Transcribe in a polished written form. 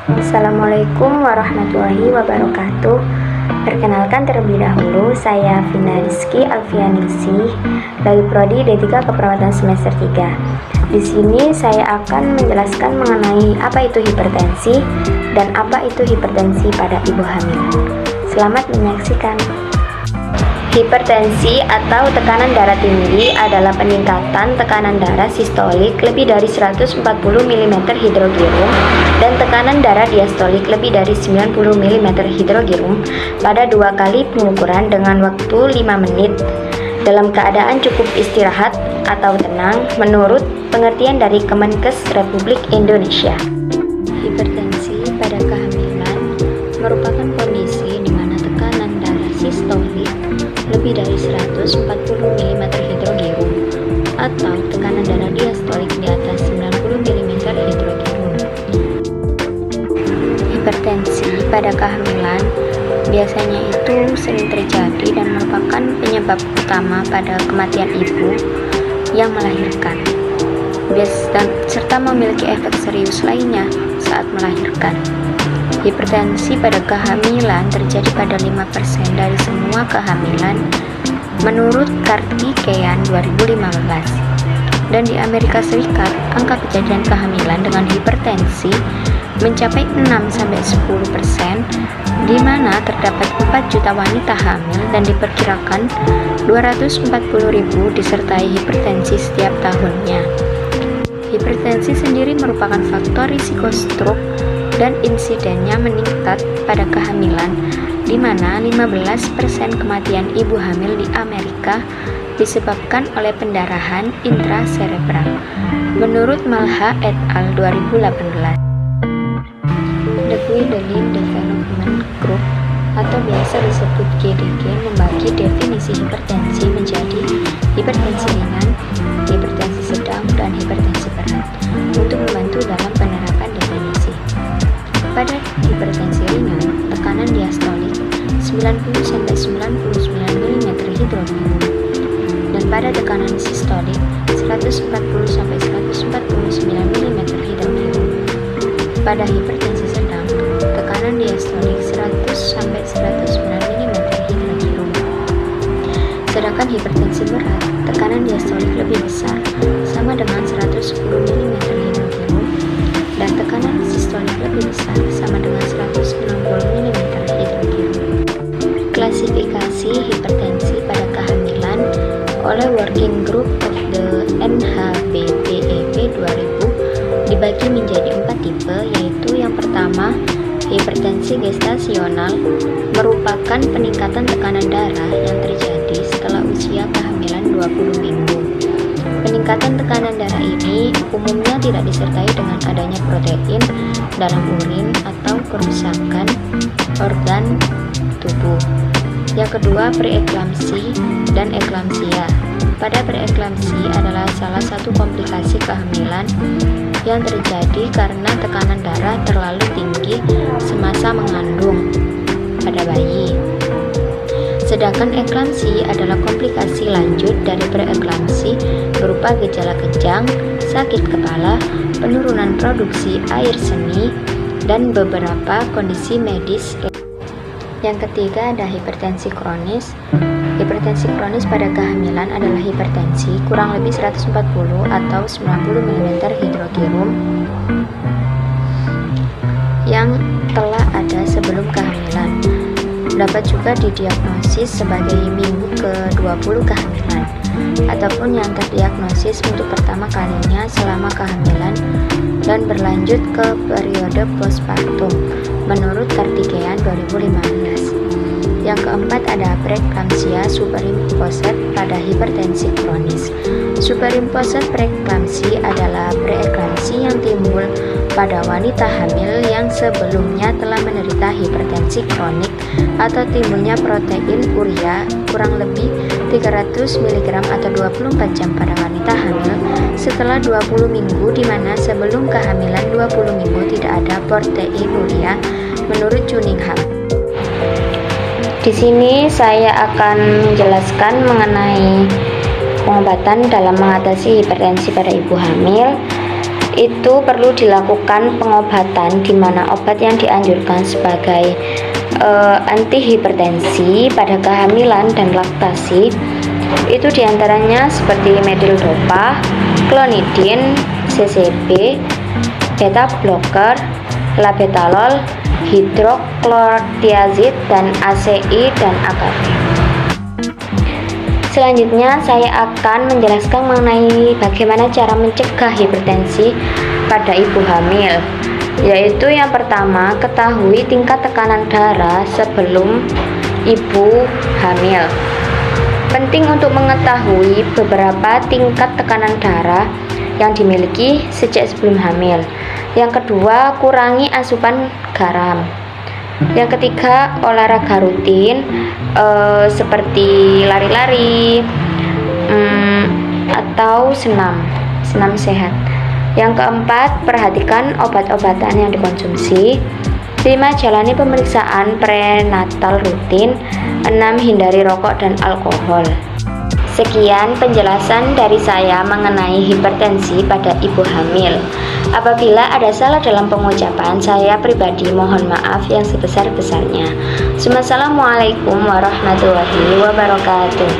Assalamualaikum warahmatullahi wabarakatuh. Perkenalkan terlebih dahulu, saya Vina Rizky Alfianilsi dari Prodi D3 Keperawatan semester 3. Di sini saya akan menjelaskan mengenai apa itu hipertensi dan apa itu hipertensi pada ibu hamil. Selamat menyaksikan. Hipertensi atau tekanan darah tinggi adalah peningkatan tekanan darah sistolik lebih dari 140 mm hidrogirum dan tekanan darah diastolik lebih dari 90 mm hidrogirum pada 2 kali pengukuran dengan waktu 5 menit dalam keadaan cukup istirahat atau tenang menurut pengertian dari Kemenkes Republik Indonesia. Hipertensi pada kehamilan merupakan kondisi di mana tekanan darah sistolik lebih dari 140 mm hidrogirum atau tekanan darah diastolik di atas 90 mm hidrogirum. Hipertensi pada kehamilan biasanya itu sering terjadi dan merupakan penyebab utama pada kematian ibu yang melahirkan, serta memiliki efek serius lainnya saat melahirkan. Hipertensi pada kehamilan terjadi pada 5% dari semua kehamilan menurut Kartikeyan 2015. Dan di Amerika Serikat, angka kejadian kehamilan dengan hipertensi mencapai 6-10%, di mana terdapat 4 juta wanita hamil dan diperkirakan 240.000 disertai hipertensi setiap tahunnya. Hipertensi sendiri merupakan faktor risiko stroke dan insidennya meningkat pada kehamilan, di mana 15% kematian ibu hamil di Amerika disebabkan oleh pendarahan intraserebral, menurut Malha et al. 2018. The Guideline Development Group atau biasa disebut GDG membagi definisi hipertensi menjadi hipertensi ringan, hipertensi sedang, dan hipertensi berat untuk membantu dalam penerapan definisi. Pada hipertensi ringan, tekanan diastolik 90-99 mm hidrogirum dan pada tekanan sistolik 140-149 mm hidrogirum. Pada hipertensi sedang, tekanan diastolik 100-109 mm hidrogirum. Sedangkan hipertensi berat, tekanan diastolik lebih besar, sama dengan 110 mm hidrogirum, dan tekanan sistolik lebih besar, sama dengan 160 mm hidrogirum. Klasifikasi hipertensi pada kehamilan oleh Working Group of the NHBPEP 2000 dibagi menjadi 4 tipe, yaitu yang pertama, hipertensi gestasional merupakan peningkatan tekanan darah yang terjadi setelah usia kehamilan 20 minggu. Peningkatan tekanan darah ini umumnya tidak disertai dengan adanya protein dalam urin atau kerusakan organ tubuh. Yang kedua, preeklamsi dan eklamsia. Pada preeklamsi adalah salah satu komplikasi kehamilan yang terjadi karena tekanan darah terlalu tinggi semasa mengandung pada bayi. Sedangkan eklamsi adalah komplikasi lanjut dari preeklamsi berupa gejala kejang, sakit kepala, penurunan produksi air seni, dan beberapa kondisi medis. Yang ketiga ada hipertensi kronis. Hipertensi kronis pada kehamilan adalah hipertensi kurang lebih 140 atau 90 mm hidrogirum yang telah ada sebelum kehamilan. Dapat juga didiagnosis sebagai minggu ke-20 kehamilan ataupun yang terdiagnosis untuk pertama kalinya selama kehamilan dan berlanjut ke periode postpartum menurut Kartikeyan 2015. Yang keempat ada preeklamsia superimposed pada hipertensi kronis. Superimposed preeklamsi adalah preeklamsi yang timbul pada wanita hamil yang sebelumnya telah menderita hipertensi kronik atau timbulnya protein urea kurang lebih 300 mg atau 24 jam pada wanita hamil setelah 20 minggu, di mana sebelum kehamilan 20 minggu tidak ada protein urea menurut Cunningham. Di sini saya akan menjelaskan mengenai pengobatan dalam mengatasi hipertensi pada ibu hamil. itu perlu dilakukan pengobatan, di mana obat yang dianjurkan sebagai antihipertensi pada kehamilan dan laktasi itu diantaranya seperti metildopa, klonidin, CCB, beta blocker, labetalol, hidroklortiazid, dan ACI dan AKT. Selanjutnya saya akan menjelaskan mengenai bagaimana cara mencegah hipertensi pada ibu hamil, yaitu yang pertama, ketahui tingkat tekanan darah sebelum ibu hamil. Penting untuk mengetahui beberapa tingkat tekanan darah yang dimiliki sejak sebelum hamil. Yang kedua, kurangi asupan garam. Yang ketiga, olahraga rutin seperti lari-lari atau senam sehat. Yang keempat, perhatikan obat-obatan yang dikonsumsi. 5. Jalani pemeriksaan prenatal rutin. 6. Hindari rokok dan alkohol. Sekian penjelasan dari saya mengenai hipertensi pada ibu hamil. Apabila ada salah dalam pengucapan, saya pribadi mohon maaf yang sebesar-besarnya. Wassalamualaikum warahmatullahi wabarakatuh.